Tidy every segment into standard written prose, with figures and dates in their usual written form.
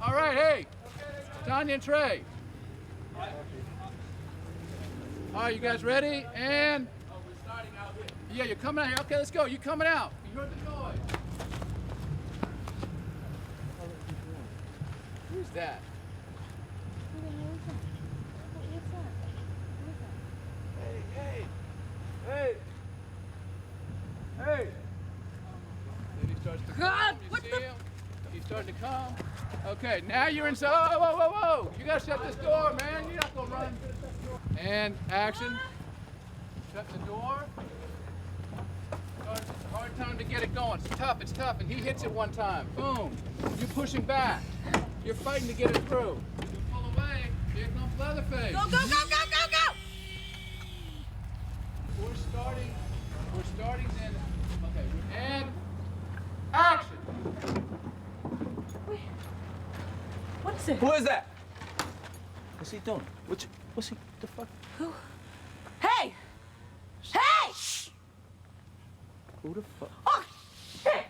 All right, hey, Tanya and Trey. All right, you guys ready? And yeah, you're coming out here. Okay, let's go. You're coming out. You heard the noise. Who's that? Hey, hey, hey, hey. Then he starts to come. You see him? He's starting to come. Okay, now you're inside. Whoa, whoa, whoa, whoa. You gotta shut this door, man. You're not gonna run. And action. Shut the door. It's a hard time to get it going. It's tough. And he hits it one time. Boom. You're pushing back. You're fighting to get it through. You pull away. Here comes Leatherface. Go, go, go, go, go, go! We're starting then. Okay, and action. Wait. What is it? Who is that? What's he doing? What's he, the fuck? Who? Hey! Hey! Who the fuck? Oh, shit!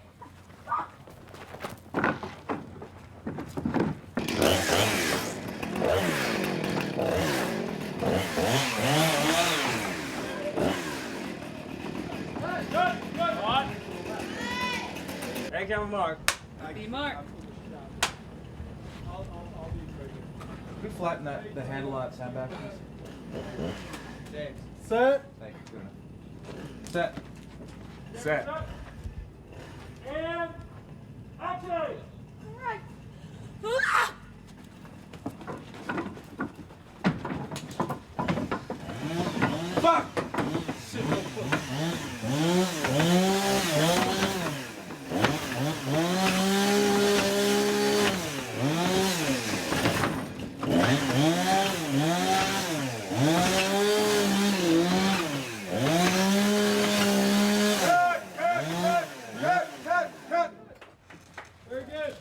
Hey, camera Mark. Be Mark. Can we flatten the handle on that sandbag, please? James. Set. Thank you. Good enough. Set. And action! All right. Fuck! Very good.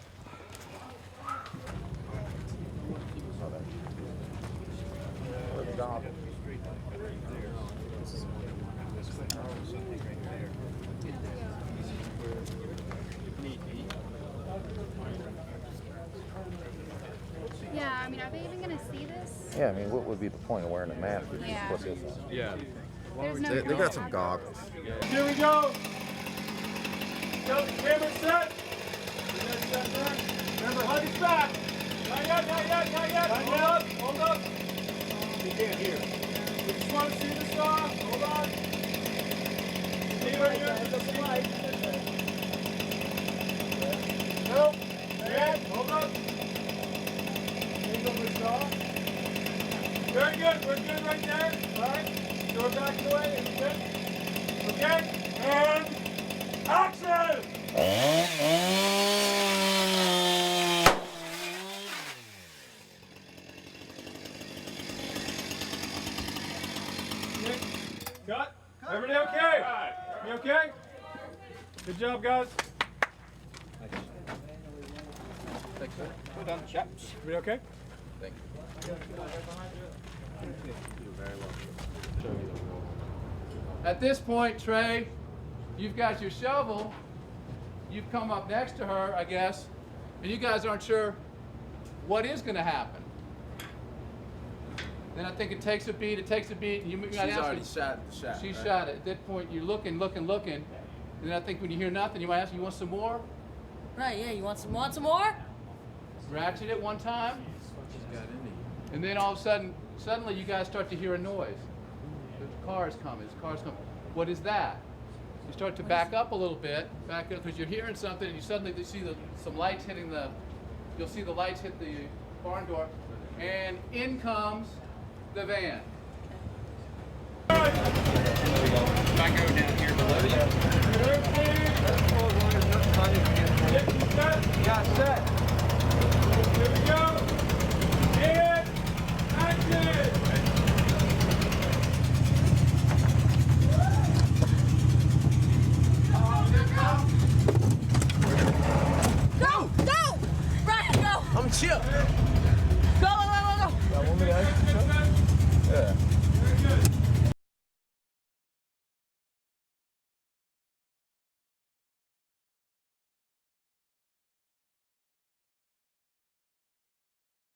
Yeah, I mean, are they even going to see this? Yeah, I mean, what would be the point of wearing a mask? Yeah. What's his name? Yeah. There's no They point. got some goggles. Here we go. Go, camera set. Remember, hug his back. Not yet, not yet, not yet. Hold up. You can't hear. We just want to see the star. Hold on. See right here. See. Nope. And hold up. Angle the star. Very good. We're good right there. All right. Door back the way. And good. Okay. And action! Cut. Everybody okay? You okay? Good job, guys. We're done, chaps. Everybody okay? Thank At this point, Trey, you've got your shovel. You've come up next to her, I guess, and you guys aren't sure what is going to happen. Then I think it takes a beat, and you might ask her. shot the shot. She shot it. At that point, you're looking. And then I think when you hear nothing, you might ask, you want some more? Right, yeah, you want some more? Ratchet it one time. And then all of a sudden, suddenly you guys start to hear a noise. The car's coming. What is that? You start to back up a little bit, because you're hearing something, and you suddenly see some lights hitting you'll see the lights hit the barn door, and in comes the van. If I go down here below Got set. Here we go. And